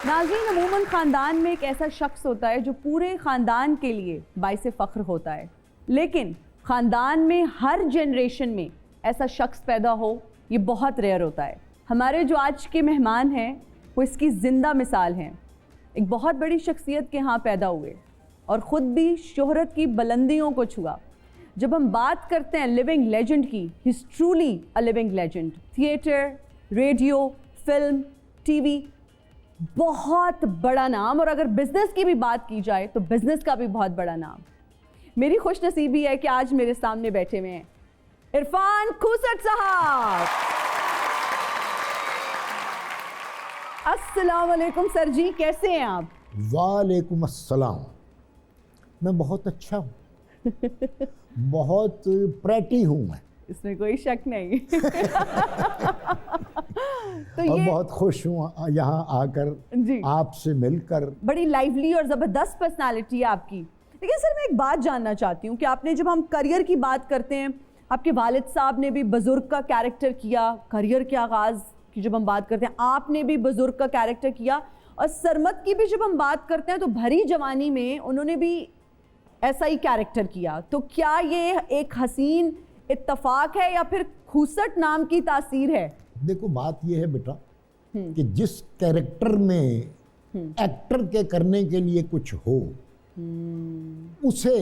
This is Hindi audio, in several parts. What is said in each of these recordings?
नाज़रीन, अमूमन ख़ानदान में एक ऐसा शख्स होता है जो पूरे ख़ानदान के लिए बाइसे फ़ख्र होता है, लेकिन ख़ानदान में हर जनरेशन में ऐसा शख्स पैदा हो ये बहुत रेयर होता है। हमारे जो आज के मेहमान हैं वो इसकी ज़िंदा मिसाल हैं। एक बहुत बड़ी शख्सियत के यहाँ पैदा हुए और ख़ुद भी शोहरत की बुलंदियों को छुआ। जब हम बात करते हैं लिविंग लेजेंड की, he is truly a living legend. Theatre, radio, film, TV, बहुत बड़ा नाम। और अगर बिजनेस की भी बात की जाए तो बिजनेस का भी बहुत बड़ा नाम। मेरी खुशनसीबी है कि आज मेरे सामने बैठे हुए हैं इरफान खूसट साहब। अस्सलाम वालेकुम सर जी, कैसे हैं आप? वालेकुम अस्सलाम। मैं बहुत अच्छा हूँ, बहुत प्रेटी हूँ मैं, इसमें कोई शक नहीं। तो और ये बहुत खुश हूँ यहाँ आकर जी, आपसे मिलकर। बड़ी लाइवली और ज़बरदस्त पर्सनालिटी है आपकी। लेकिन सर मैं एक बात जानना चाहती हूँ कि आपने, जब हम करियर की बात करते हैं, आपके वालिद साहब ने भी बुजुर्ग का कैरेक्टर किया। करियर के आगाज़ की जब हम बात करते हैं, आपने भी बुजुर्ग का कैरेक्टर किया। और सरमद की भी जब हम बात करते हैं तो भरी जवानी में उन्होंने भी ऐसा ही कैरेक्टर किया। तो क्या ये एक हसीन इत्तफाक है या फिर खूसट नाम की तासीर है? देखो, बात यह है बेटा कि जिस कैरेक्टर में एक्टर के करने के लिए कुछ हो उसे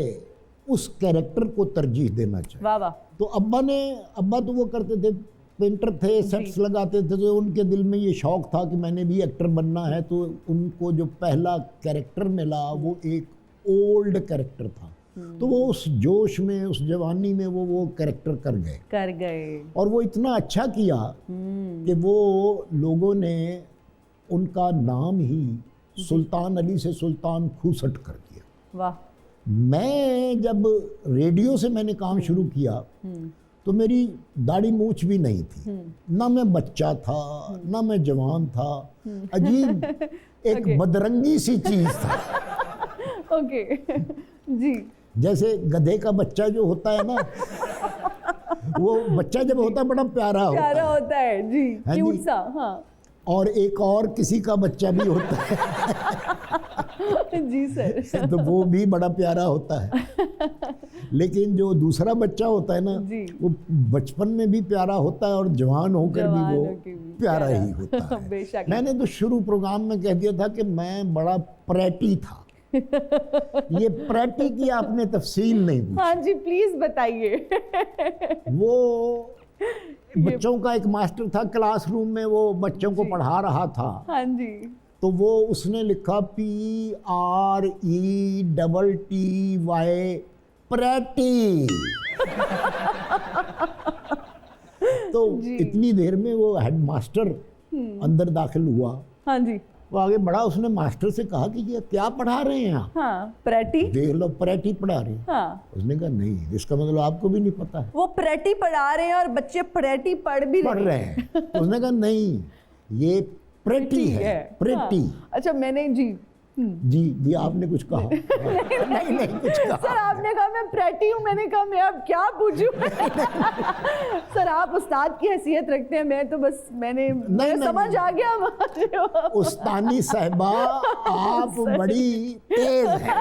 उस कैरेक्टर को तरजीह देना चाहिए। वाह वाह। तो अब्बा तो वो करते थे, पेंटर थे, सेट्स लगाते थे, तो उनके दिल में ये शौक था कि मैंने भी एक्टर बनना है। तो उनको जो पहला कैरेक्टर मिला वो एक ओल्ड कैरेक्टर था, तो वो उस जोश में, उस जवानी में वो कैरेक्टर कर गए और वो इतना अच्छा किया कि वो लोगों ने उनका नाम ही सुल्तान अली से सुल्तान खूसट कर दिया। वाह। मैं जब रेडियो से मैंने काम शुरू किया तो मेरी दाढ़ी मूछ भी नहीं थी, ना मैं बच्चा था ना मैं जवान था, अजीब एक बदरंगी सी चीज था। ओके जी। जैसे गधे का बच्चा जो होता है ना, वो बच्चा जब होता है बड़ा प्यारा होता है जी, क्यूट सा। हाँ। और एक और किसी का बच्चा भी होता है जी सर। तो वो भी बड़ा प्यारा होता है। लेकिन जो दूसरा बच्चा होता है ना, वो बचपन में भी प्यारा होता है और जवान होकर भी वो प्यारा ही होता है। बेशक। मैंने तो शुरू प्रोग्राम में कह दिया था कि मैं बड़ा प्रेटी था। ये प्रेटी की आपने तफसील नहीं पूछी। हाँ जी, प्लीज बताइए। वो बच्चों का एक मास्टर था, क्लासरूम में वो बच्चों को पढ़ा रहा था। हाँ जी। तो वो उसने लिखा PRETTY प्रेटी। तो इतनी देर में वो हेडमास्टर अंदर दाखिल हुआ। हाँ जी। वो आगे बढ़ा, उसने मास्टर से कहा कि ये क्या पढ़ा रहे हैं आप? हाँ, प्रेटी। देख लो, प्रेटी पढ़ा रहे हैं। हाँ। उसने कहा नहीं, इसका मतलब आपको भी नहीं पता है। वो प्रेटी पढ़ा रहे हैं और बच्चे प्रेटी पढ़ रहे हैं। तो उसने कहा नहीं, ये प्रेटी है, प्रेटी। हाँ। अच्छा, मैंने जी जी आपने कुछ कहा? नहीं कुछ कहा। सर आपने कहा मैं प्रेटी हूँ, मैंने कहा मैं अब क्या पूछूं? सर आप उस्ताद की हैसियत रखते हैं, मैं तो बस मैंने समझ आ गया। उस्तानी साहिबा आप बड़ी तेज हैं।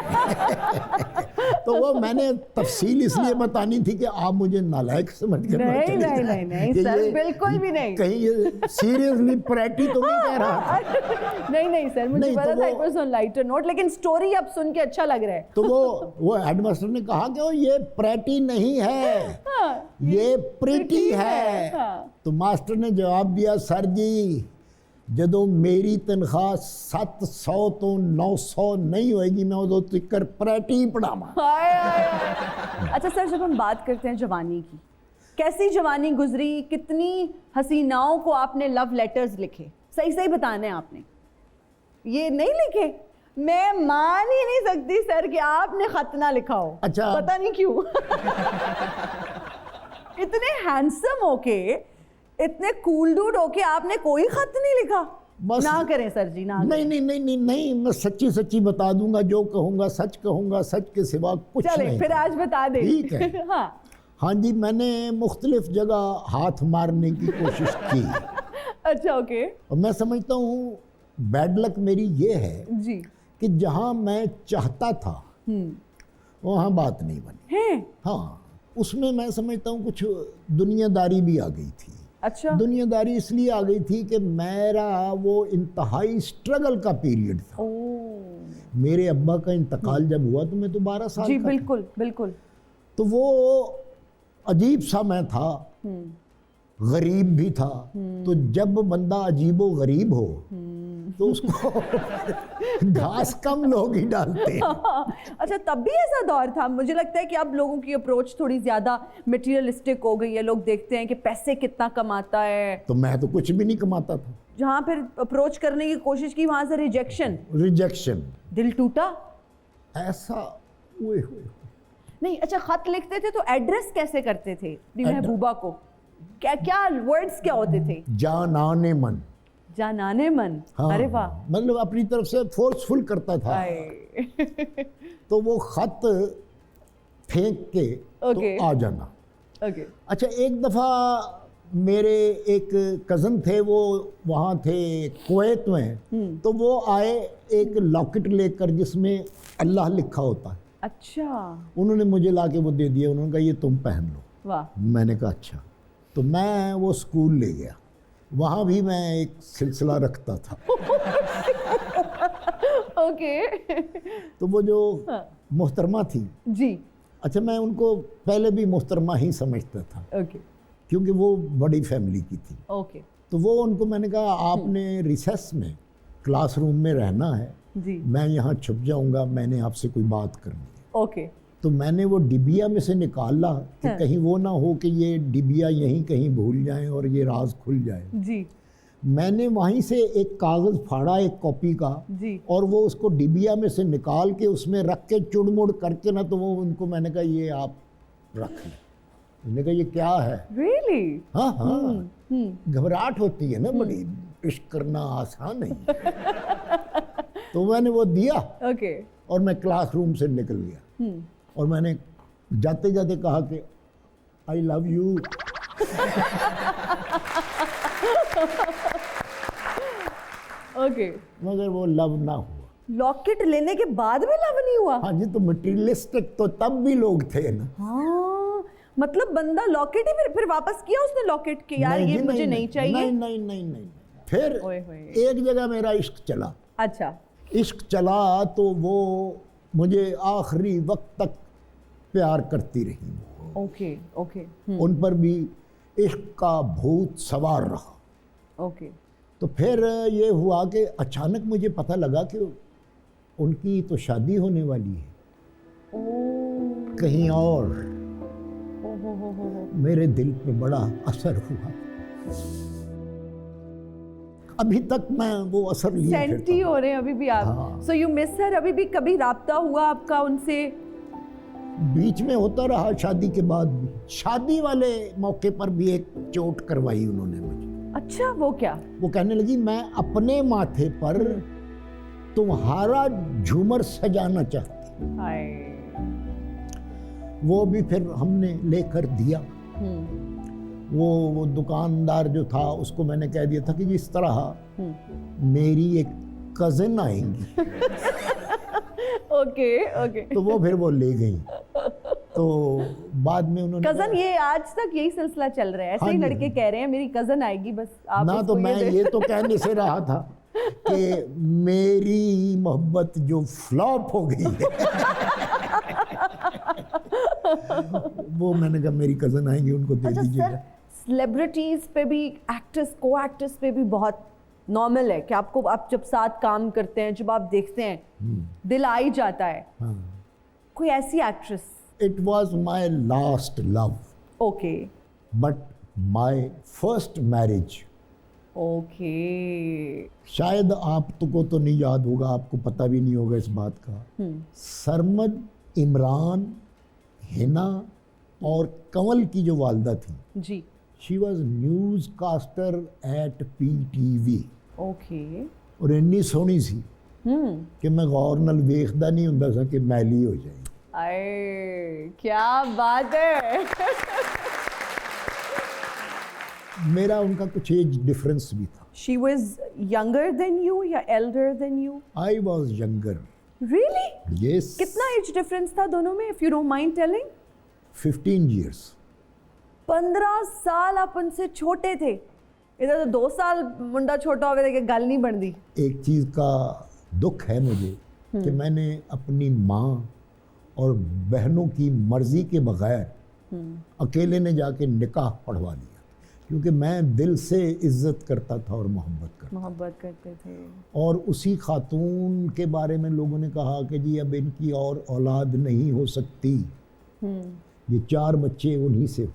तो वो मैंने तफसील इसलिए बतानी थी कि आप मुझे नालायक समझ के नहीं सर, बिल्कुल भी नहीं। कहीं ये सीरियसली प्रेटी तो नहीं कह रहा? नहीं सर, मुझे पता था it was on lighter note, लेकिन स्टोरी अब सुन के अच्छा लग रहा है। तो वो हेडमास्टर ने कहा कि ये प्रेटी नहीं है, ये प्रीटी है। तो मास्टर ने जवाब दिया, सर जी जदों मेरी तनख्वाह 700 तो 900 नहीं होएगी, मैं उदों तिकर प्रेटी पढ़ावा। अच्छा सर, जब हम बात करते हैं जवानी की, कैसी जवानी गुजरी, कितनी हसीनाओं को आपने लव लेटर्स लिखे? सही बताना है आपने, ये नहीं लिखे। मैं मान ही नहीं सकती सर कि आपने खत ना लिखा हो। अच्छा, पता नहीं क्यों। इतने हैंडसम होके, इतने कूल डूड होके आपने कोई खत नहीं लिखा? ना करें सर जी, ना। नहीं, मैं सच्ची बता दूंगा, जो कहूंगा सच कहूंगा, सच के सिवा कुछ नहीं। चले फिर आज बता दे। ठीक है। हाँ जी, मैंने मुख्तलिफ जगह हाथ मारने की कोशिश की। अच्छा, ओके। और मैं समझता हूँ बैड लक मेरी ये है जी। कि जहाँ मैं चाहता था वहाँ बात नहीं बनी। है। हाँ, उसमें मैं समझता हूँ कुछ दुनियादारी भी आ गई थी। अच्छा। दुनियादारी इसलिए आ गई थी कि मेरा वो इंतहाई स्ट्रगल का पीरियड था। ओ। मेरे अब्बा का इंतकाल जब हुआ तो मैं तो 12 साल जी का था। बिल्कुल बिल्कुल। तो वो अजीब सा मैं था, गरीब भी था। तो जब बंदा अजीबो गरीब हो तो उसको घास कम लोग ही डालते हैं। अच्छा, तब भी ऐसा दौर था? मुझे लगता है कि अब लोगों की अप्रोच थोड़ी ज्यादा मटेरियलिस्टिक हो गई है। लोग देखते हैं कि पैसे कितना कमाता है। तो मैं तो कुछ भी नहीं कमाता था। जहाँ फिर अप्रोच करने की कोशिश की वहां से रिजेक्शन। दिल टूटा? ऐसा ओए होए। नहीं। अच्छा, खत लिखते थे तो एड्रेस कैसे करते थे अपनी महबूबा को? क्या क्या वर्ड्स क्या होते थे? जानाने मन। जानाने मन। हाँ, अरे वाह। मतलब अपनी तरफ से फोर्सफुल करता था। तो वो खत फेंक के ओके। तो आ जाना। ओके। अच्छा, एक दफ़ा मेरे एक कज़न थे, वो वहाँ थे कुवैत में। तो वो आए एक लॉकेट लेकर जिसमें अल्लाह लिखा होता है। अच्छा। उन्होंने मुझे ला के वो दे दिया। उन्होंने कहा ये तुम पहन लो। वाह। मैंने कहा अच्छा। तो मैं वो स्कूल ले गया। वहाँ भी मैं एक सिलसिला रखता था। ओके। तो वो जो मोहतरमा थी, जी। अच्छा, मैं उनको पहले भी मोहतरमा ही समझता था ओके। क्योंकि वो बड़ी फैमिली की थी। ओके। तो वो उनको मैंने कहा आपने रिसेस में क्लासरूम में रहना है, जी। मैं यहाँ छुप जाऊँगा, मैंने आपसे कोई बात करनी है। ओके। तो मैंने वो डिबिया में से निकाला कि कहीं वो ना हो कि ये डिबिया यहीं कहीं भूल जाएं और ये राज खुल जाए। जी। मैंने वहीं से एक कागज़ फाड़ा एक कॉपी का जी। और वो उसको डिबिया में से निकाल के उसमें रख के चुड़मुड़ करके ना, तो वो उनको मैंने कहा ये आप रख लें। उन्होंने कहा ये क्या है? रियली? हाँ हाँ, घबराहट होती है ना बड़ी, इश्क करना आसान नहीं। तो मैंने वो दिया ओके। और मैं क्लासरूम से निकल गया और मैंने जाते जाते कहा कि आई लव यू। ओके। मगर वो लव ना हुआ। लॉकेट लेने के बाद भी लव नहीं हुआ? हाँ जी, तो मटीरियलिस्टिक तो तब भी लोग थे ना। हाँ, मतलब बंदा लॉकेट ही फिर वापस किया उसने लॉकेट के? यार ये मुझे नहीं चाहिए। नहीं नहीं नहीं नहीं। फिर ओए होए। एक जगह मेरा इश्क चला। अच्छा। इश्क चला तो वो मुझे आखिरी वक्त तक प्यार करती रही। ओके। ओके। उन पर भी इश्क का भूत सवार रहा। ओके। तो फिर ये हुआ कि अचानक मुझे पता लगा कि उनकी तो शादी होने वाली है कहीं और। मेरे दिल पे बड़ा असर हुआ। अभी तक मैं वो असर लिए सेंटी हो रहे हैं अभी भी आप? हाँ। So you miss her? अभी भी कभी राब्ता हुआ आपका उनसे? बीच में होता रहा, शादी के बाद भी। शादी वाले मौके पर भी एक चोट करवाई उन्होंने मुझे। अच्छा, वो क्या? वो कहने लगी मैं अपने माथे पर तुम्हारा झूमर सजाना चाहती। हाय। वो भी फिर हमने लेकर दिया। वो दुकानदार जो था उसको मैंने कह दिया था कि जिस तरह मेरी एक कजिन आएंगी। ओके। ओके। तो वो फिर वो ले गई। तो बाद में उन्होंने कजन, ये आज तक यही सिलसिला चल रहा है? ऐसे ही हाँ जी, लड़के कह रहे हैं मेरी कजन आएगी, बस आप ना। उसको तो मैं ये तो कहने से रहा था कि मेरी मोहब्बत जो फ्लॉप हो गई है वो मैंने कहा मेरी कजन आएंगी, उनको दे दीजिएगा। सेलिब्रिटीज पे भी, एक्टर्स, को एक्टर्स पे भी बहुत नॉर्मल है कि आपको, आप जब साथ काम करते हैं, जब आप देखते हैं दिल आ ही जाता है। हाँ। कोई ऐसी actress? It was my last love. Okay. But my first marriage. Okay. शायद आपको तो नहीं याद होगा, आपको पता भी नहीं होगा इस बात का। सरमद, इमरान, हिना और कंवल की जो वालदा थी जी, she was newscaster at PTV। Okay. और इन्नी सोहनी सी कि मैं गौर नाल वेखदा नहीं हुंदा सा कि मैली हो जाए। अरे क्या बात है। मेरा उनका कुछ एज डिफरेंस भी था। She was younger than you या elder than you? I was younger. Really? Yes. कितना एज डिफरेंस था दोनों में, if you don't mind telling? 15 years। 15 साल आप उनसे छोटे थे। इधर तो 2 साल मुंडा छोटा हो गया कि गल नहीं बनती। एक चीज़ का दुख है मुझे कि मैंने अपनी माँ और बहनों की मर्जी के बगैर अकेले ने जाके निकाह पढ़वा लिया, क्योंकि मैं दिल से इज्जत करता था और मोहब्बत करते थे। और उसी खातून के बारे में लोगों ने कहा कि जी अब इनकी और औलाद नहीं हो सकती, ये 4 बच्चे उन्हीं से।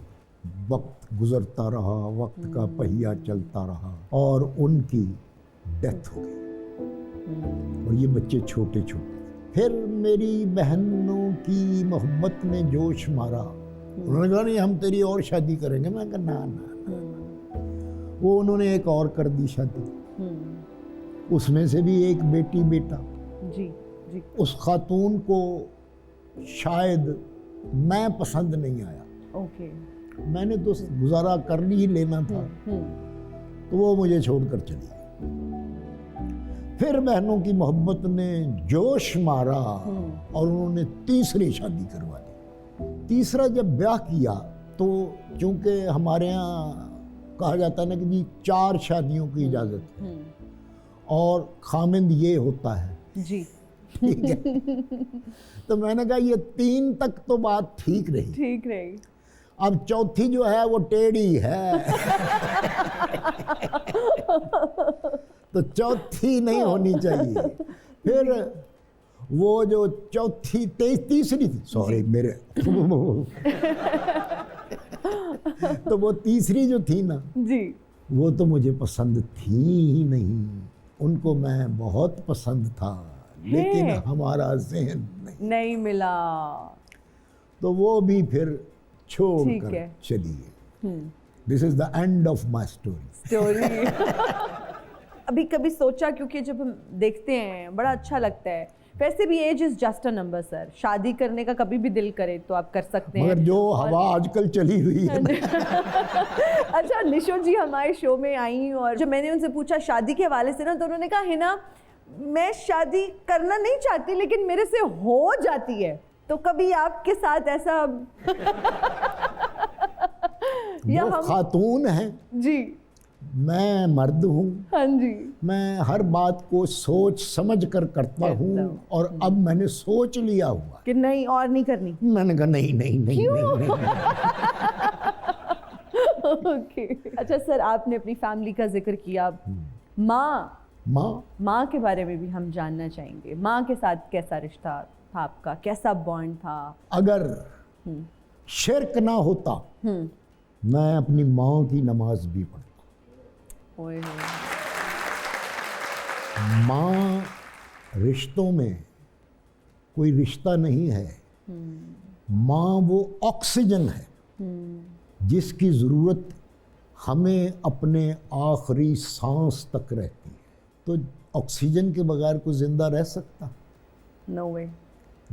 वक्त गुजरता रहा, वक्त का पहिया चलता रहा और उनकी डेथ हो गई और ये बच्चे छोटे छोटे। फिर मेरी बहनों की मोहब्बत ने जोश मारा, उन्होंने कहा नहीं हम तेरी और शादी करेंगे। मैं कहा ना ना, वो उन्होंने एक और कर दी शादी, उसमें से भी एक बेटी बेटा। जी जी। उस खातून को शायद मैं पसंद नहीं आया। ओके। मैंने तो गुजारा कर ही लेना था, तो वो मुझे छोड़कर चली गई। फिर बहनों की मोहब्बत ने जोश मारा और उन्होंने तीसरी शादी करवा दी। तीसरा जब ब्याह किया तो चूंकि हमारे यहाँ कहा जाता है ना कि जी 4 शादियों की इजाज़त है और खामिंद ये होता है जी, ठीक है। तो मैंने कहा ये 3 तक तो बात ठीक रही, अब चौथी जो है वो टेढ़ी है। तो चौथी नहीं होनी चाहिए। फिर वो जो चौथी तीसरी थी, सॉरी मेरे तो वो तीसरी जो थी ना जी, वो तो मुझे पसंद थी ही नहीं। उनको मैं बहुत पसंद था लेकिन हमारा ज़हन नहीं मिला, तो वो भी फिर छोड़ कर चली गई। This is the end of my story. अभी कभी सोचा, क्योंकि जब हम देखते हैं बड़ा अच्छा लगता है। वैसे भी age is just a number sir, शादी करने का कभी भी दिल करे तो आप कर सकते हैं, मगर जो हवा आजकल चली हुई है। अच्छा, निशो जी हमारे शो में आई और जब मैंने उनसे पूछा शादी के हवाले से ना, तो उन्होंने कहा हिना मैं शादी करना नहीं चाहती लेकिन मेरे से हो जाती है। तो कभी आपके साथ ऐसा या वो खातून है जी, मैं मर्द हूँ। हाँ जी, मैं हर बात को सोच समझ कर करता हूँ और अब मैंने सोच लिया हुआ कि नहीं और नहीं करनी। मैंने कहा नहीं। ओके। अच्छा सर, आपने अपनी फैमिली का जिक्र किया, माँ के बारे में भी हम जानना चाहेंगे। माँ के साथ कैसा रिश्ता था आपका, कैसा बॉन्ड था? अगर शिर्क ना होता मैं अपनी माँ की नमाज भी पढ़ता। माँ रिश्तों में कोई रिश्ता नहीं है, माँ वो ऑक्सीजन है जिसकी ज़रूरत हमें अपने आखिरी सांस तक रहती है। तो ऑक्सीजन के बगैर कोई जिंदा रह सकता? नो वे।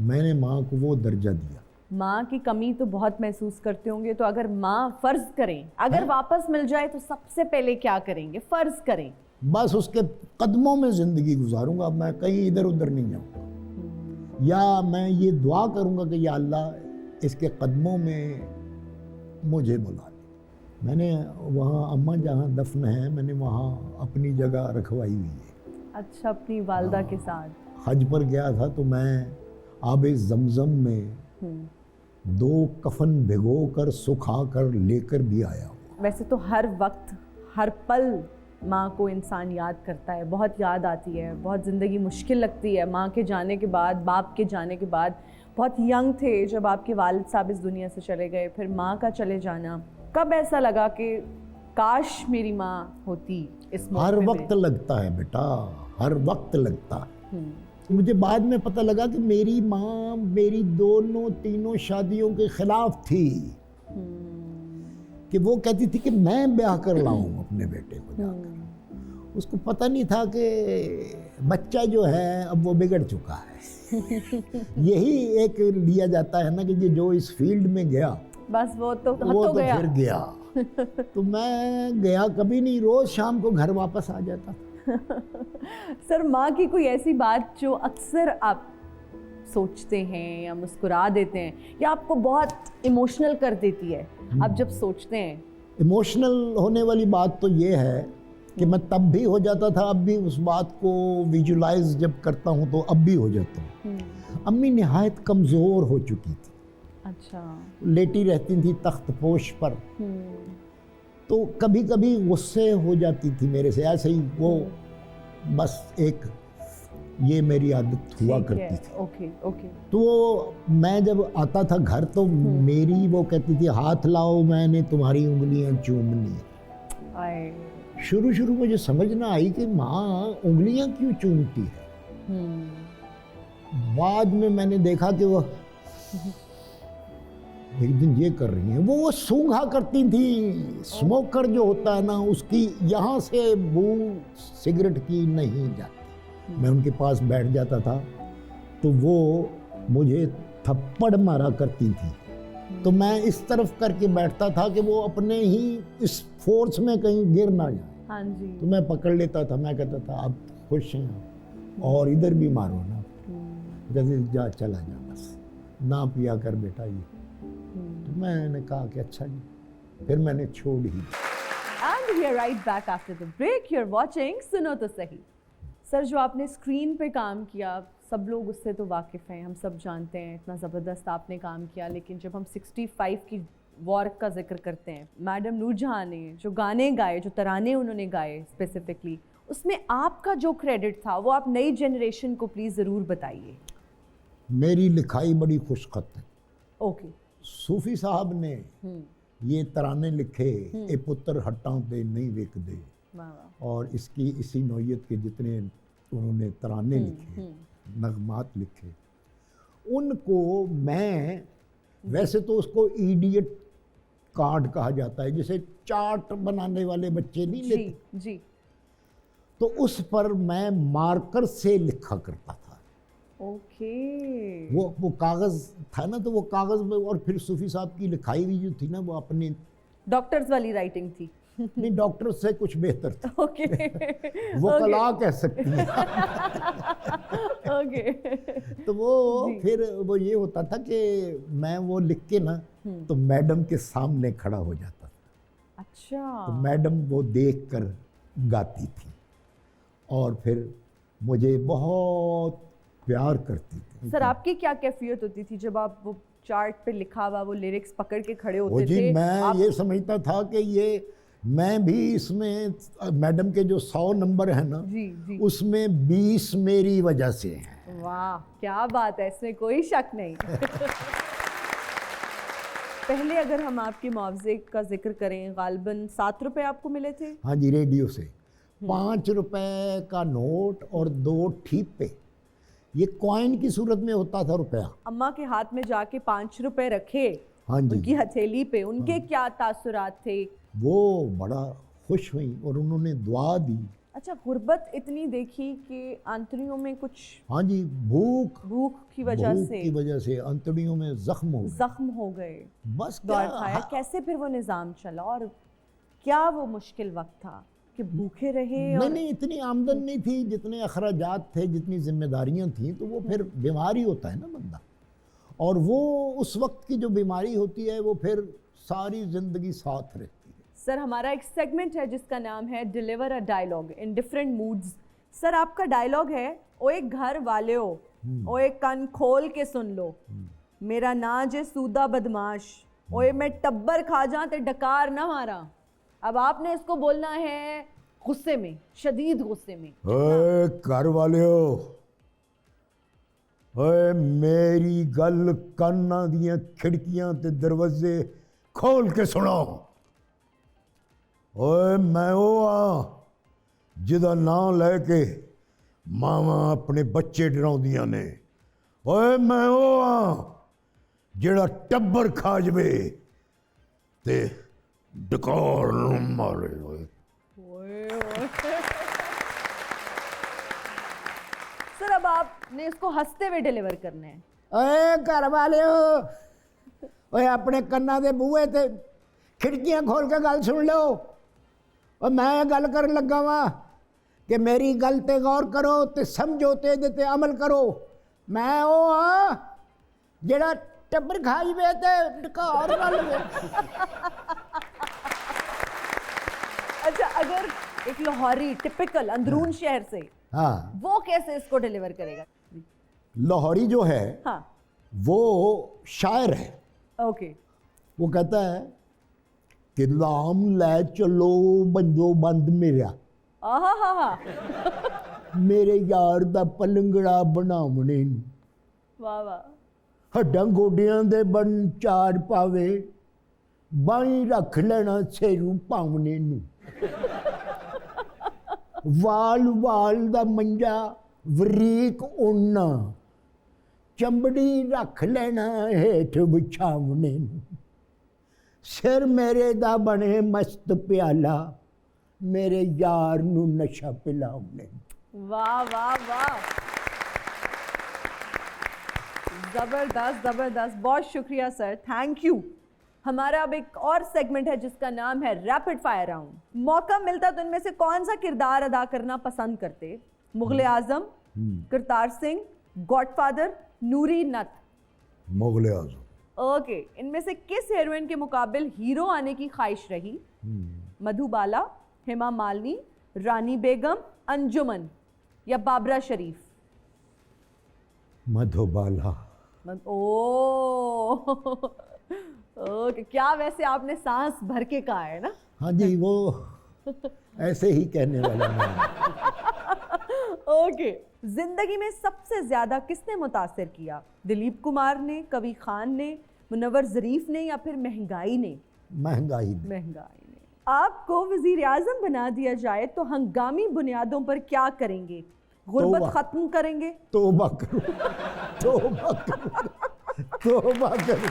मैंने माँ को वो दर्जा दिया। माँ की कमी तो बहुत महसूस करते होंगे, तो अगर माँ फर्ज करें अगर वापस मिल जाए तो सबसे पहले क्या करेंगे? फर्ज करें बस उसके कदमों में ज़िंदगी गुजारूंगा, मैं कहीं इधर उधर नहीं जाऊंगा। या मैं ये दुआ करूंगा कि या अल्लाह इसके कदमों में मुझे बुला ले। मैंने वहाँ अम्मा जहाँ दफन है मैंने वहाँ अपनी जगह रखवाई हुई है। अच्छा, अपनी वालदा के साथ हज पर गया था तो मैं आबे ज़मज़म में 2 कफन भिगो कर सुखा कर लेकर भी आया हूँ। वैसे तो हर वक्त हर पल माँ को इंसान याद करता है, बहुत याद आती है, बहुत ज़िंदगी मुश्किल लगती है माँ के जाने के बाद, बाप के जाने के बाद। बहुत यंग थे जब आपके वालिद साहब इस दुनिया से चले गए, फिर माँ का चले जाना, कब ऐसा लगा कि काश मेरी माँ होती इस मौके? हर वक्त लगता है बेटा, हर वक्त लगता है। मुझे बाद में पता लगा कि मेरी माँ मेरी 2-3 शादियों के खिलाफ थी, कि वो कहती थी कि मैं ब्याह कर लाऊं अपने बेटे को जाकर। उसको पता नहीं था कि बच्चा जो है अब वो बिगड़ चुका है। यही एक लिया जाता है ना कि जो इस फील्ड में गया बस वो तो गया। फिर गया। तो मैं गया कभी नहीं, रोज शाम को घर वापस आ जाता। सर, माँ की कोई ऐसी बात जो अक्सर आप सोचते हैं या मुस्कुरा देते हैं या आपको बहुत इमोशनल कर देती है आप जब सोचते हैं? इमोशनल होने वाली बात तो ये है कि मैं तब भी हो जाता था, अब भी उस बात को विजुलाइज जब करता हूँ तो अब भी हो जाता हूँ। अम्मी निहायत कमज़ोर हो चुकी थी। अच्छा। लेटी रहती थी तख्त पोश पर, तो कभी कभी गुस्से हो जाती थी मेरे से, ऐसे ही वो बस एक ये मेरी आदत हुआ करती थी। Okay okay. तो मैं जब आता था घर तो मेरी वो कहती थी हाथ लाओ मैंने तुम्हारी उंगलियां चूमनी है। शुरू शुरू मुझे समझ ना आई कि माँ उंगलियां क्यों चूमती है। बाद में मैंने देखा कि वो एक दिन ये कर रही हैं, वो सूंघा करती थी। स्मोकर जो होता है ना, उसकी यहाँ से बू सिगरेट की नहीं जाती। मैं उनके पास बैठ जाता था तो वो मुझे थप्पड़ मारा करती थी, तो मैं इस तरफ करके बैठता था कि वो अपने ही इस फोर्स में कहीं गिर ना जाए। हाँ जी। तो मैं पकड़ लेता था, मैं कहता था आप खुश हैं और इधर भी मारो ना, कहते जा चला जा बस ना पिया कर बेटा ये। तो मैंने कहा कि अच्छा जी, फिर मैंने छोड़ ही दिया। And we are right back after the break. You're watching सुनो तो सही। सर, जो आपने स्क्रीन पे काम किया, सब लोग उससे तो वाकिफ़ हैं, हम सब जानते हैं इतना ज़बरदस्त आपने काम किया, लेकिन जब हम 65 की वॉर का जिक्र करते हैं, मैडम नूरजहां ने जो गाने गाए, जो तराने उन्होंने गाए स्पेसिफिकली, उसमें आपका जो क्रेडिट था वो आप नई जनरेशन को प्लीज़ ज़रूर बताइए। मेरी लिखाई बड़ी खुशखत है। ओके। सूफी साहब ने ये तराने लिखे, ए पुत्र हट्टां ते नहीं विकदे, और इसकी इसी नौयत के जितने उन्होंने तराने लिखे, नगमात लिखे, उनको मैं, वैसे तो उसको इडियट कार्ड कहा जाता है, जिसे चार्ट बनाने वाले बच्चे नहीं लेते जी, तो उस पर मैं मार्कर से लिखा करता था। ओके। वो कागज़ था ना, तो वो कागज़ में, और फिर सूफी साहब की लिखाई भी जो थी ना, वो अपनी डॉक्टर्स वाली राइटिंग थी। नहीं, डॉक्टर से कुछ बेहतर था। ओके। वो कला कह सकती है। ओके। तो वो फिर वो ये होता था कि मैं वो लिख के ना तो मैडम के सामने खड़ा हो जाता था। अच्छा। तो मैडम वो देख कर गाती थी और फिर मुझे बहुत प्यार करती थी। सर, आपकी क्या कैफियत होती थी जब आप वो चार्ट पे लिखा हुआ वो लिरिक्स पकड़ के खड़े होते थे? मैं ये समझता था कि ये मैं भी इसमें, मैडम के जो 100 नंबर है ना, जी। उसमें 20 मेरी वजह से हैं। वाह, क्या बात है, इसमें कोई शक नहीं। पहले अगर हम आपके मुआवजे का जिक्र करें, गालबन 7 रुपए आपको मिले थे? हाँ जी, रेडियो से 5 रुपए का नोट और 2 ठीपे, ये कॉइन की सूरत में होता था रुपया। अम्मा के हाथ में जाके 5 रुपए रखे, हाँ जी, उनकी हथेली पे, उनके क्या तासुरात थे? वो बड़ा खुश हुई और उन्होंने दुआ दी। अच्छा, गुर्बत इतनी देखी कि आंतड़ियों में कुछ, हाँ जी, भूख की वजह से आंतड़ियों में जख्म हो गए। बस दौर खाया। कैसे फिर वो निज़ाम चला और क्या वो मुश्किल वक्त था कि भूखे रहे? नहीं, इतनी आमदन नहीं थी, जितने अखराजात थे, जितनी जिम्मेदारियां थी, तो वो फिर बीमारी होता है ना बंदा, और वो उस वक्त की जो बीमारी होती है वो फिर सारी जिंदगी साथ रहती है। सर, हमारा एक सेगमेंट है जिसका नाम है deliver a dialogue in different moods. Sir, आपका डायलॉग है, ओ एक घर वाले हो, ओ एक कान खोल के सुन लो, मेरा नाज है सूदा बदमाश, ओए मैं टब्बर खा जा ते डकार ना मारा। अब आपने इसको बोलना है गुस्से में, शदीद गुस्से में। ओए घर वाले हो, ओए मेरी गल काना दियां खिड़कियां ते दरवाजे खोल के सुनो। ओए मैं वो जिदा नाम लैके मावा अपने बच्चे डराउंदियां ने। ओए मैं वो जेड़ा टब्बर खा जवे ते डकार मारे। सर, अब आपने इसको हंसते हुए डिलीवर करना है। ओए घर वाले हो, ओए अपने कन्ना दे बूहे ते खिड़कियां खोल के गल सुन लो और मैं गल कर लगा वा कि मेरी गल ते गौर करो ते समझो ते इहदे ते अमल करो। मैं वो हाँ जेड़ा टब्बर खाई वे ते ढकार गल वे। अच्छा, अगर एक लाहौरी टिपिकल अंदरून शहर से, हाँ, वो कैसे इसको डिलीवर करेगा? लाहौरी जो है हाँ, वो शायर है। ओके, वो कहता है कि लाम ले चलो बंजो बंद मेरा, आहा हा हा, मेरे यार दा पलंगड़ा बनावने नूं, वाह वाह, हड्डां गोडियां दे बन चार पावे, बाई रख लेना सेरू पावने नूं, वाल वाल दा मंजा वरीक उन्ना, चंबड़ी रख लेना हेठ बिछावने नूं, सिर मेरे दा बने मस्त प्याला, मेरे यार नूं नशा पिलावने। वाह वाह वाह, जबरदस्त जबरदस्त, बहुत शुक्रिया सर, थैंक यू। हमारा अब एक और सेगमेंट है जिसका नाम है रैपिड फायर राउंड। मौका मिलता तो इनमें से कौन सा किरदार अदा करना पसंद करते? मुगले आजम, करतार सिंह, गॉडफादर, नूरी नथ? मुगले आजम। ओके, इनमें से किस हीरोइन के मुकाबिल हीरो आने की ख्वाहिश रही? मधुबाला, हेमा मालिनी, रानी बेगम, अंजुमन या बाबरा शरीफ? मधुबाला। ओ ओके, क्या वैसे आपने सांस भर के कहा है ना? हाँ जी, वो ऐसे ही कहने वाला मैं। ओके, जिंदगी में सबसे ज्यादा किसने मुतासिर किया? दिलीप कुमार ने, कबीर खान ने, मुनव्वर ज़रीफ ने या फिर महंगाई ने? महंगाई। महंगाई ने। आपको वजीर आजम बना दिया जाए तो हंगामी बुनियादों पर क्या करेंगे? गुर्बत खत्म करेंगे? तौबा करो, तौबा करो, तौबा करो।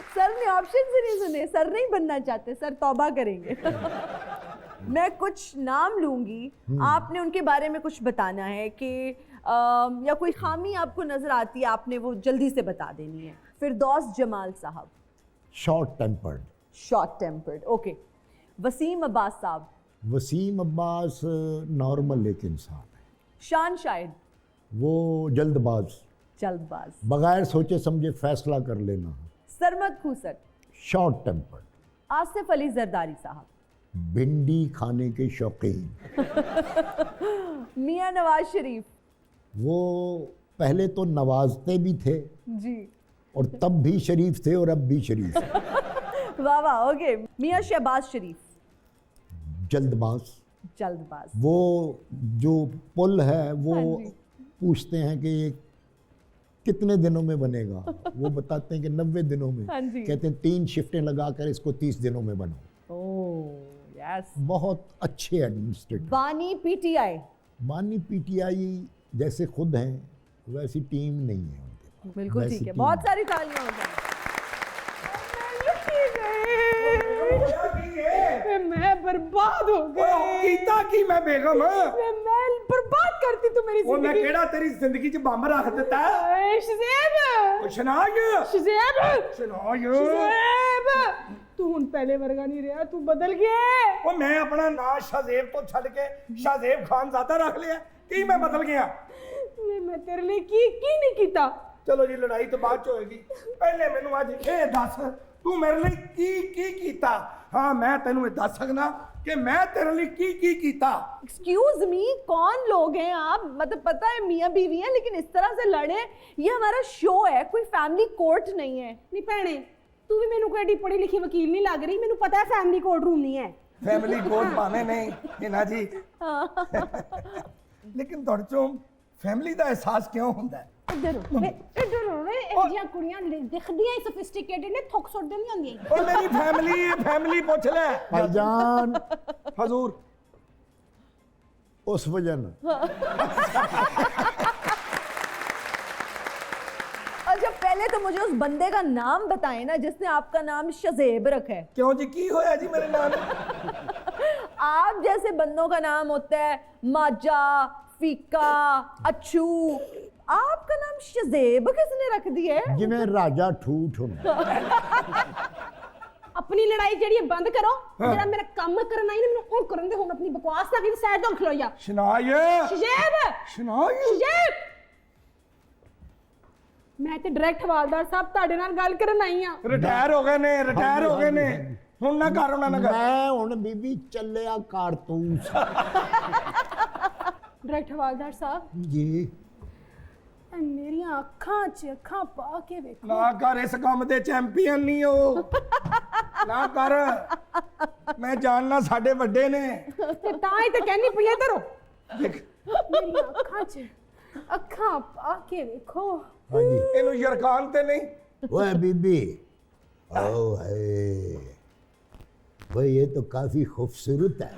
सर ने ऑप्शन से नहीं सुने, सर नहीं बनना चाहते, सर तौबा करेंगे। मैं कुछ नाम लूंगी, आपने उनके बारे में कुछ बताना है कि या कोई खामी आपको नजर आती है, आपने वो जल्दी से बता देनी है। फिरदौस जमाल साहब? Short tempered. Short tempered, okay. Wasim Abbas साहब? वसीम अब्बास नॉर्मल एक इंसान है। शान शाहिद? वो जल्दबाज, जल्दबाज, बगैर सोचे समझे फैसला कर लेना। सरमद खूसट? Short tempered. आसिफ अली जरदारी साहब? भिंडी खाने के शौकीन। मियां नवाज शरीफ? वो पहले तो नवाजते भी थे जी, और तब भी शरीफ थे और अब भी शरीफ हैं। वाह वाह, ओके। मियां शहबाज शरीफ? जल्दबाज। जल्दबाज, वो जो पुल है वो हाँ जी। पूछते हैं कि ये कितने दिनों में बनेगा, वो बताते हैं कि 90 दिनों में। हाँ जी। कहते हैं 3 शिफ्टें लगाकर इसको 30 दिनों में बनाओ। Oh yes. बहुत अच्छे एडमिनिस्ट्रेटर। बानी पीटीआई? मानी पीटीआई जैसे खुद हैं वैसी टीम नहीं है उनके पास। बिल्कुल वैसी ठीक है, टीम बहुत सारी तालियां हो जाएं। मैं बर्बाद हो गई। कीता की मैं बेगम मैं बर्बाद करती तू मेरी ਉਹ ਮੈਂ जिंदगी। ਕਿਹੜਾ ਤੇਰੀ ਜ਼ਿੰਦਗੀ 'ਚ ਬੰਬ ਰੱਖ ਦਿੱਤਾ शज़ेब, ਉਹ ਸ਼ਨਾਜ शज़ेब, ਸ਼ਨਾਜ शज़ेब, तू हुन पहले वर्गा नहीं रहा, तू बदल गया। ਉਹ ਮੈਂ ਆਪਣਾ ਨਾਂ ਸ਼ਾਜ਼ੇਬ ਤੋਂ ਛੱਡ ਕੇ ਸ਼ਾਜ਼ੇਬ ਖਾਨ ਜ਼ਾਦਾ ਰੱਖ ਲਿਆ ਕੀ ਮੈਂ ਬਦਲ ਗਿਆ मैं तेरे लिए की नहीं कीता। ਚਲੋ ਜੀ ਲੜਾਈ ਤਾਂ ਬਾਅਦ ਚ ਹੋਏਗੀ ਪਹਿਲੇ ਮੈਨੂੰ ਅੱਜ ਇਹ ਦੱਸ ਤੂੰ ਮੇਰੇ ਲਈ ਕੀ ਕੀਤਾ ਹਾਂ ਮੈਂ ਤੈਨੂੰ ਇਹ ਦੱਸ ਸਕਦਾ कि मैं तेरे लिए की कीता। एक्सक्यूज मी, कौन लोग हैं आप? मतलब पता है मियाँ बीवी हैं, लेकिन इस तरह से लड़े, ये हमारा शो है, कोई फैमिली कोर्ट नहीं है। नहीं भैने तू भी मैनू कोई पढ़ी लिखी वकील नहीं लग रही, मैनू पता है फैमिली कोर्ट रूम नहीं है। फैमिली कोर्ट भावे नहीं है ना जी लेकिन तुहाडे चों फैमिली दा एहसास क्यों हुंदा है? इधर इहजियां कुड़ियां दिखदियां ही सोफिस्टिकेटेड ने, थुक सुट नहीं होंदियां। ओ मेरी फैमिली पूछ ले भाईजान हजूर उस वजह ना। अच्छा, पहले तो मुझे उस बंदे का नाम बताएं ना जिसने आपका नाम शज़ेब रखा है। क्यों जी की होया जी मेरे नाम? आप जैसे बंदों का नाम होता है माजा, फीका, अच्छू, आपका नाम शजेब किसने रख दिया है? जिवें राजा ठूठ हुंदा। अपनी लड़ाई जेड़ी बंद करो, जेड़ा मेरा काम करना ही ना मैनू ओ करन दे। हुण अपनी बकवास ना कि साइड तो खलो जा। शनाय शजेब शनाय शजेब, मैं ते डायरेक्ट हवालदार साहब ਤੁਹਾਡੇ ਨਾਲ ਗੱਲ ਕਰਨ ਆਈ ਆ। ਰਿਟਾਇਰ ਹੋ ਗਏ ਨੇ, ਰਿਟਾਇਰ ਹੋ ਗਏ ਨੇ, ਹੁਣ ਨਾ ਕਰ ਉਹਨਾਂ ਨਾਲ ਗੱਲ। मैं हुण बीबी चलिया कारतूस। डायरेक्ट हवालदार साहब जी मेरिया अखां च अखां पा के वेखो। ਨਾ ਕਰ, ਇਸ ਕੰਮ ਦੇ ਚੈਂਪੀਅਨ ਨਹੀਂ ਹੋ, ਨਾ ਕਰ। ਮੈਂ ਜਾਣਨਾ ਸਾਡੇ ਵੱਡੇ ਨੇ। ਤੇ ਤਾਂ ਹੀ ਤੇ कहनी पई इधर ਦੇਖ मेरिया अखां च अखां पा के वेखो। हाँ जी। ਇਹਨੂੰ ਯਰਕਾਨ ਤੇ ਨਹੀਂ। ओए बीबी, ओ है भाई, ये तो काफी खूबसूरत है।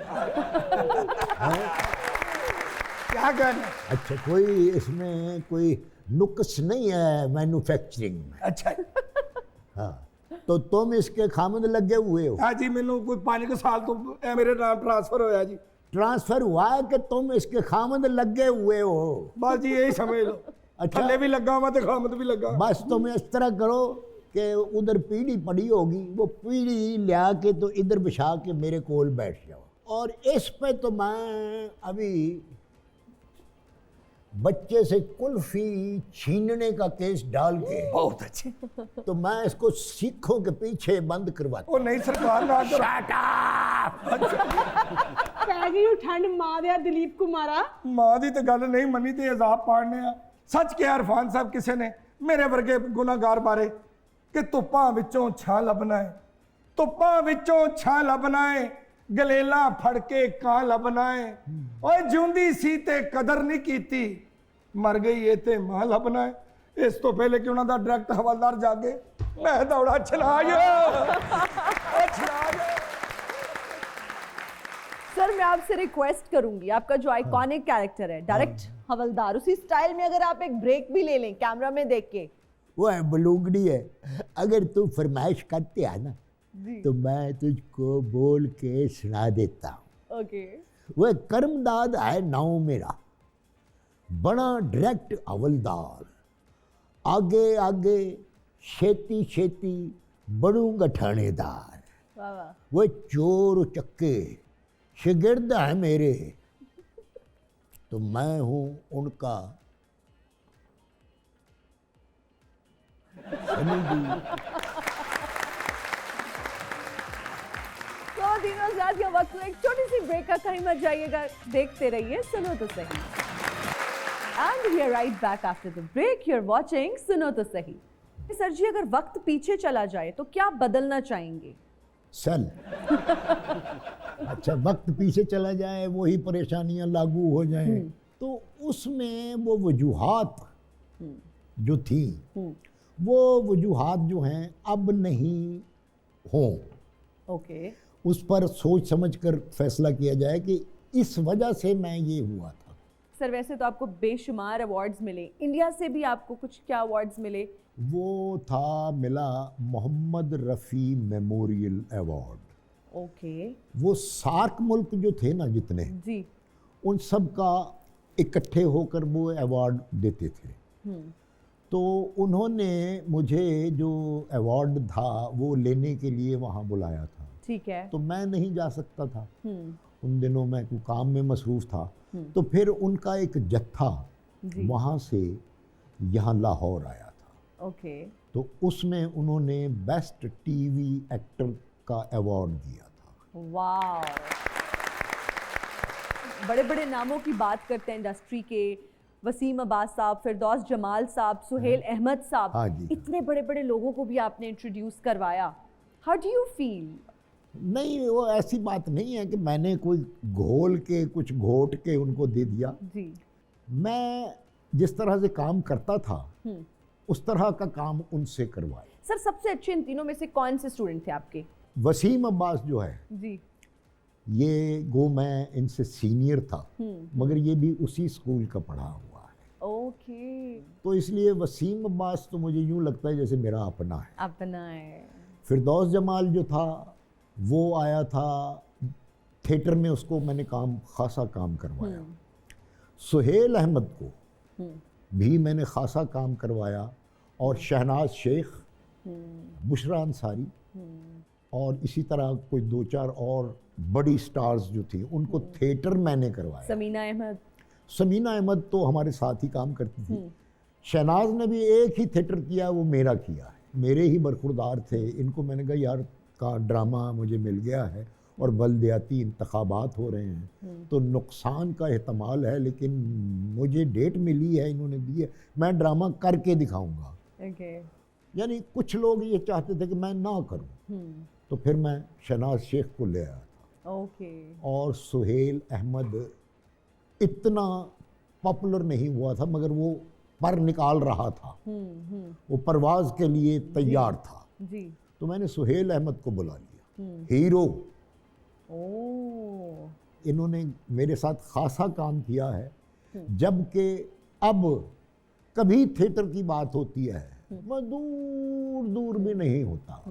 क्या कहना? अच्छा, कोई इसमें कोई नुक्स नहीं है मैन्युफैक्चरिंग में? अच्छा हाँ, तो तुम इसके खामद लगे हुए हो? हाँ जी, मैनू कोई 5 साल तो मेरे नाम ट्रांसफर होया जी। ट्रांसफर हुआ है कि तुम इसके खामद लगे हुए हो? बस जी यही समझ लो। अच्छा। थल्ले भी लगा हुआ तो खामद भी लगा। बस तुम इस तरह करो कि उधर पीढ़ी पड़ी होगी, वो पीढ़ी लिया के तो इधर बिछा के मेरे कोल बैठ जाओ। और इस पे तो मैं अभी बच्चे से कुल्फी छीनने का केस डाल के बहुत अच्छे। तो मैं इसको सिखों के पीछे बंद करवाता। वो नहीं सरकार ना करो। पै गई ठंड मां दे दिलीप कुमारा। मां दी तो गल नहीं मनी ते अजाब पाड़ने आ। सच किया इरफान साहब किसे ने मेरे वर्गे गुनाहगार बारे कि धुप्पां विचों छां लभना है, धुप्पां विचों छां लभना है, गलेला फड़ के कां लभना है। ओए जिउंदी सी ते कदर नहीं कीती, मर गई ये ते मां लभना है। इस तो पहले कि उन्हां दा डायरेक्ट हवालदार जागे, मैं दौड़ा छलाया छलाया। सर मैं आपसे रिक्वेस्ट करूंगी, आपका जो आइकॉनिक कैरेक्टर है डायरेक्ट हवलदार, उसी स्टाइल में अगर आप एक ब्रेक भी ले लें कैमरा में देख के। वो है बलूंगड़ी है, अगर तू फरमाइश करते है ना तो मैं तुझको बोल के सुना देता हूँ। ओके। वह कर्मदाद है नाव मेरा, बड़ा डायरेक्ट हवलदार, आगे आगे छेती छेती बढ़ूंगा ठाणेदार। वाह वाह। वह चोर चक्के शिगिर्द है मेरे, तो मैं हूं उनका तो तीनों साथ ये वक्त एक छोटी सी ब्रेक का, कहीं मत जाइएगा, देखते रहिए सुनो तो सही। And we are right back after the break. You are watching सुनो तो सही। सर जी, अगर वक्त पीछे चला जाए तो क्या बदलना चाहेंगे? सल। अच्छा, वक्त पीछे चला जाए, वही परेशानियां लागू हो जाएं, तो उसमें वो वजूहात जो थी, वो वजूहात जो हैं अब नहीं हों। ओके। उस पर सोच समझ कर फैसला किया जाए कि इस वजह से मैं ये हुआ था। सर वैसे तो आपको बेशुमार अवार्ड्स मिले, इंडिया से भी आपको कुछ क्या अवार्ड्स मिले? वो था मिला Mohammad Rafi memorial award. Okay. वो सार्क मुल्क जो थे ना जितने, जी। उन सब का इकट्ठे होकर वो अवार्ड देते थे। तो उन्होंने मुझे जो अवार्ड था वो लेने के लिए वहाँ बुलाया था। ठीक है। तो मैं नहीं जा सकता था, उन दिनों मैं कोई काम में मसरूफ़ था। तो फिर उनका एक जत्था वहाँ से यहाँ लाहौर आया था। ओके। तो उसमें उन्होंने बेस्ट टीवी एक्टर का अवार्ड दिया था। वाह। बड़े बड़े नामों की बात करते हैं इंडस्ट्री के, वसीम अब्बास साहब, फिरदौस जमाल साहब, सुहेल अहमद साहब, हाँ जी। इतने बड़े बड़े लोगों को भी आपने इंट्रोड्यूस करवाया। How do you feel? नहीं, वो ऐसी बात नहीं है कि मैंने कोई घोल के कुछ घोट के उनको दे दिया। जी। मैं जिस तरह से काम करता था उस तरह का काम उनसे करवाया। सर सबसे अच्छे इन तीनों में से कौन से स्टूडेंट थे आपके? वसीम अब्बास जो है, जी। ये गो मैं इनसे सीनियर था, मगर ये भी उसी स्कूल का पढ़ा हुआ है। ओके। तो इसलिए वसीम अब्बास तो मुझे यूँ लगता है जैसे मेरा अपना है। अपना है। फिरदौस जमाल जो था वो आया था थिएटर में, उसको मैंने खासा काम करवाया। सुहेल अहमद को भी मैंने खासा काम करवाया, और शहनाज शेख, बुशरा अंसारी, और इसी तरह कोई 2-4 और बड़ी स्टार्स जो थी उनको थिएटर मैंने करवाया। समीना अहमद। समीना अहमद तो हमारे साथ ही काम करती थी। शहनाज ने भी एक ही थिएटर किया, वो मेरा किया है, मेरे ही बरखुरदार थे। इनको मैंने कहा यार का ड्रामा मुझे मिल गया है और बलदियाती इंतखाबात हो रहे हैं तो नुकसान का एहतमाल है, लेकिन मुझे डेट मिली है, इन्होंने दी है, मैं ड्रामा करके दिखाऊंगा। ओके। यानी कुछ लोग ये चाहते थे कि मैं ना करूं, तो फिर मैं शहनाज शेख को ले आया था। ओके। और सुहेल अहमद इतना पॉपुलर नहीं हुआ था, मगर वो पर निकाल रहा था, वो परवाज के लिए तैयार था। जी। तो मैंने सुहेल अहमद को बुला लिया, हीरो। इन्होंने मेरे साथ खासा काम किया है, जबकि अब कभी थिएटर की बात होती है मैं दूर दूर भी नहीं होता,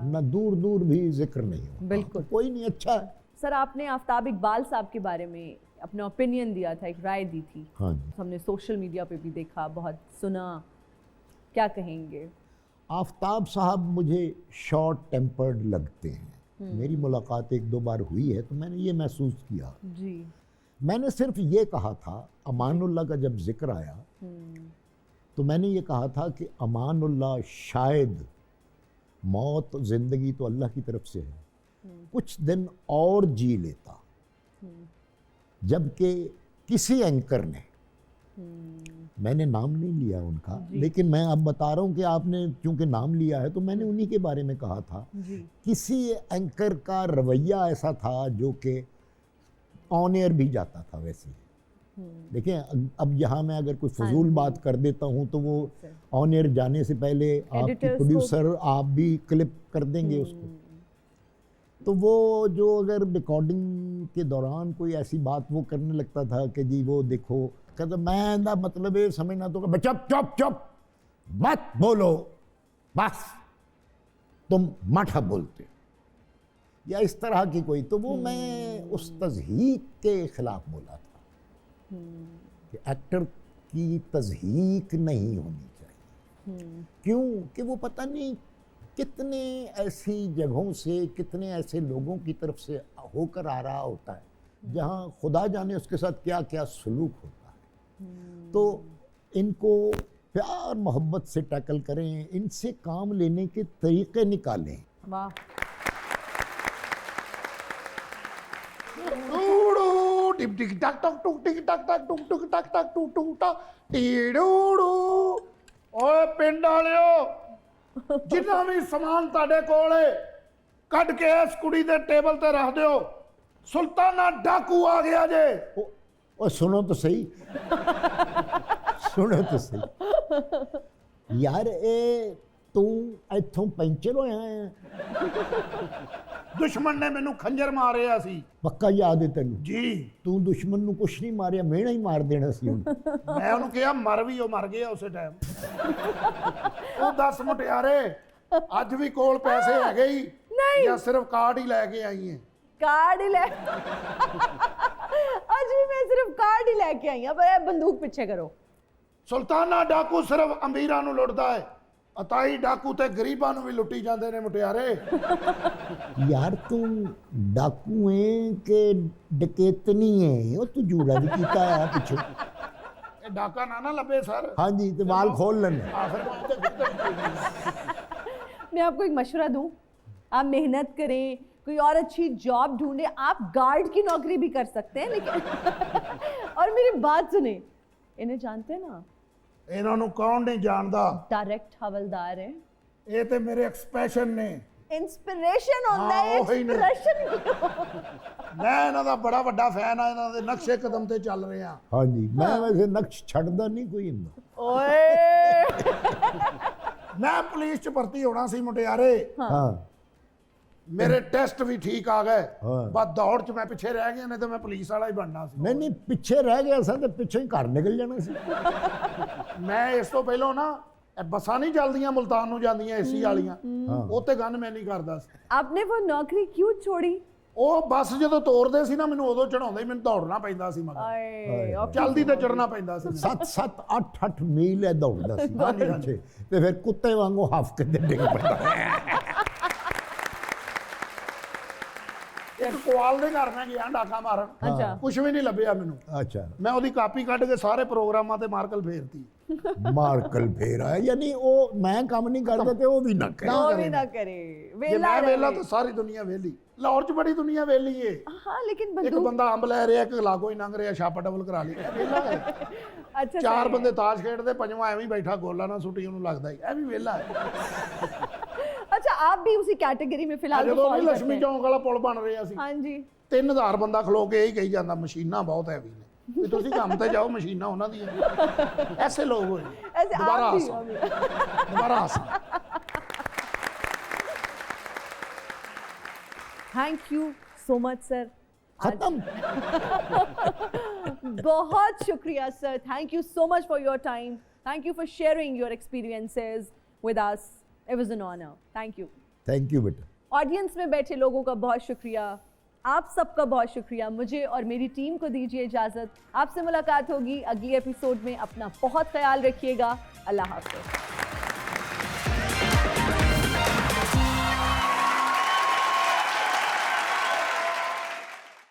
न दूर दूर भी जिक्र नहीं होता। बिल्कुल। तो कोई नहीं, अच्छा है। सर, आपने आफ्ताब इकबाल साहब के बारे में अपना ओपिनियन दिया था, एक राय दी थी। हाँ जी। हमने सोशल मीडिया पे भी देखा, बहुत सुना, क्या कहेंगे? आफ्ताब साहब मुझे शॉर्ट टेम्पर्ड लगते हैं। मेरी मुलाकात 1-2 बार हुई है तो मैंने ये महसूस किया। जी। मैंने सिर्फ ये कहा था, अमानुल्लाह का जब जिक्र आया तो मैंने ये कहा था कि अमानुल्लाह शायद, मौत ज़िंदगी तो अल्लाह की तरफ से है, कुछ दिन और जी लेता। जबकि किसी एंकर ने, मैंने नाम नहीं लिया उनका, लेकिन मैं अब बता रहा हूँ कि आपने चूंकि नाम लिया है तो मैंने उन्हीं के बारे में कहा था। जी। किसी एंकर का रवैया ऐसा था जो कि ऑन एयर भी जाता था वैसे। देखिए अब यहाँ मैं अगर कोई फजूल बात कर देता हूँ तो वो ऑन एयर जाने से पहले आपकी प्रोड्यूसर आप भी क्लिप कर देंगे उसको। तो वो जो अगर रिकॉर्डिंग के दौरान कोई ऐसी बात वो करने लगता था कि जी वो देखो, कहता मैं ना मतलब ये समझना तो चुप चुप चुप मत बोलो, बस तुम माठा बोलते, या इस तरह की कोई, तो वो मैं उस तज़हीक के खिलाफ बोला था कि एक्टर की तज़हीक नहीं होनी चाहिए। क्यों कि वो पता नहीं कितने ऐसी जगहों से, कितने ऐसे लोगों की तरफ से होकर आ रहा होता है जहाँ खुदा जाने उसके साथ क्या क्या सलूक होता है। तो इनको प्यार मोहब्बत से टैकल करें, इनसे काम लेने के तरीके निकालें। वाह। टिक टिक टक टक टुक टिक टक टक टुक टुक टक टक टुक टुक टक टीडूडू। ओए पिंड वालियो, जिन्ना भी समान तुहाडे कोल है कट के इस कुड़ी दे टेबल ते रख दियो, सुल्ताना डाकू आ गया जे। और सुनो तो सही सुनो तो सही यार, ए तू इत्थों पेंचर होया है? दुश्मन ने मैनू खंजर मारिया सी। पक्का याद है तेनू? जी। तू दुश्मन नू कुछ नहीं मारिया, मेरा ही मार देना सी हुण। मैं उन्होंने कहा मर भी वो मर गया उस टाइम। वो 10 मुटियारे अज भी कोल पैसे है ही या सिर्फ कार्ड ही लैके आई है? कार्ड ही ले आज भी मैं सिर्फ कार्ड ही लेके आई हूं, पर बंदूक पीछे करो। सुल्ताना डाकू सिर्फ अमीरां नू लुटदा है, अताई डाकू ते गरीबां नू भी लुटी जांदे ने मुटियारे। यार तू डाकू है कि डकैतनी है? ओ तू जूड़ा भी कीता है पिछो। ए डाका ना लबे सर। हाँ जी, ते वाल खोल लेने। मैं आपको एक मशवरा दूं, आप मेहनत करें, कोई और अच्छी जॉब ढूंढे, आप गार्ड की नौकरी भी कर सकते हैं, लेकिन और मेरी बात सुने, इन्हें जानते हैं ना? इन्हां नू कौन नहीं जानदा? डायरेक्ट हवलदार है। ये ते मेरे एक्सप्रेशन ने इंस्पिरेशन होता है, हाँ, ਉਹੀ ਨੇ। इंस्पिरेशन। मैं इन्हां दा बड़ा वड्डा फैन आ, इन्हां दे नक्शे कदम ते चल रहे हैं। हाँ जी, मैं वैसे नक्श छड़दा नहीं कोई इंदा। ओए मैं पुलिस च भर्ती होना सी मुटियारे, हाँ मेरे टेस्ट भी ठीक आ गए, हाँ। बस दौड़ च मैं पिछे रह गया, नहीं तो मैं पुलिस वाला ही बनना सी। नहीं पिछे रह गया सा ते पिछे ही घर निकल जाना सी। मैं इस तो पहलों ना बसां नहीं चलदियां मुल्तान नू जांदियां एसी वालियां, हाँ। उत्ते गन मैं नहीं करदा सी। आपने वो नौकरी क्यों छोड़ी? ਉਹ ਬੱਸ ਜਦੋਂ ਤੋਰਦੇ ਸੀ ਨਾ ਮੈਨੂੰ ਉਦੋਂ ਚੜਾਉਂਦੇ ਹੀ ਮੈਨੂੰ ਦੌੜਨਾ ਪੈਂਦਾ ਸੀ ਮਗਰ ਆਏ, ਔਖੀ ਚਲਦੀ ਤੇ ਚੜਨਾ ਪੈਂਦਾ ਸੀ 7-7 8-8 ਮੀਲ ਹੈ ਦੌੜਦਾ ਸੀ ਪਿੱਛੇ ਤੇ ਫਿਰ ਕੁੱਤੇ ਵਾਂਗੂ ਹਫ ਕੇ ਤੇ ਡਿੱਗ ਪੈਂਦਾ ਇੱਕ ਕੋਆਲ ਦੇ ਘਰ ਮੈਂ ਗਿਆ ਡਾਕਾ ਮਾਰਨ ਅੱਛਾ ਕੁਝ ਵੀ ਨਹੀਂ ਲੱਭਿਆ ਮੈਨੂੰ ਅੱਛਾ ਮੈਂ ਉਹਦੀ ਕਾਪੀ ਕੱਢ ਕੇ ਸਾਰੇ ਪ੍ਰੋਗਰਾਮਾਂ ਤੇ ਮਾਰਕਲ ਫੇਰਤੀ ਮਾਰਕਲ ਫੇਰ ਆਇਆ ਯਾਨੀ ਉਹ ਮੈਂ ਕੰਮ ਨਹੀਂ ਕਰਦਾ ਤੇ ਉਹ ਵੀ ਨਾ ਕਰੇ वो भी ना करे ਜੇ वेला ਮੈਂ ਵੇਲਾ रहे। ਤਾਂ ਸਾਰੀ ਦੁਨੀਆ ਵੇਲੀ ਲਾਹੌਰ 'ਚ ਬੜੀ ਦੁਨੀਆ ਵੇਲੀ ਏ हाँ लेकिन ਇੱਕ बंदूक ਬੰਦਾ ਅੰਬ ਲੈ ਰਿਹਾ ਇੱਕ ਲਾਗੋ ਹੀ ਲੰਘ ਰਿਹਾ ਛਾਪਾ ਡਬਲ ਕਰਾ ਲਈ ਇਹ ਵਿਹਲਾ ਹੈ अच्छा ਚਾਰ सही है। ਬੰਦੇ ਤਾਸ਼ ਖੇਡਦੇ ਪੰਜਵਾਂ ਐਵੇਂ ਹੀ ਬੈਠਾ ਗੋਲਾ ਨਾ ਸੁੱਟੀ ਉਹਨੂੰ ਲੱਗਦਾ ਹੀ ਇਹ ਵੀ ਵਿਹਲਾ ਹੈ अच्छा आप भी उसी कैटेगरी में फिलहाल तो ਜਦੋਂ ਵੀ fall करते ਲక్ష్ਮੀ हैं। ਚੌਂਕ ਵਾਲਾ ਪੁਲ ਬਣ ਰਿਹਾ ਸੀ हाँ जी 3000 ਬੰਦਾ ਖਲੋ ਕੇ ਇਹੀ ਕਹੀ ਜਾਂਦਾ ਮਸ਼ੀਨਾਂ ਬਹੁਤ ਹੈਵੀ ਨੇ ਵੀ ਤੁਸੀਂ ਕੰਮ ਤੇ ਜਾਓ ਮਸ਼ੀਨਾਂ ਉਹਨਾਂ ਦੀਆਂ ਐਸੇ ਲੋਕ ਹੋਏ ऐसे ਦੁਬਾਰਾ आप भी ਹਾਸਾ ਦੁਬਾਰਾ ਹਾਸਾ thank you so much sir खत्म बहुत शुक्रिया sir thank you so much for your time thank you for sharing your experiences with us it was an honour thank you thank you बेटा ऑडियंस में बैठे लोगों का बहुत शुक्रिया आप सबका बहुत शुक्रिया मुझे और मेरी टीम को दीजिए इजाज़त आपसे मुलाकात होगी अगली एपिसोड में अपना बहुत ख्याल रखिएगा अल्लाह हाफ़िज़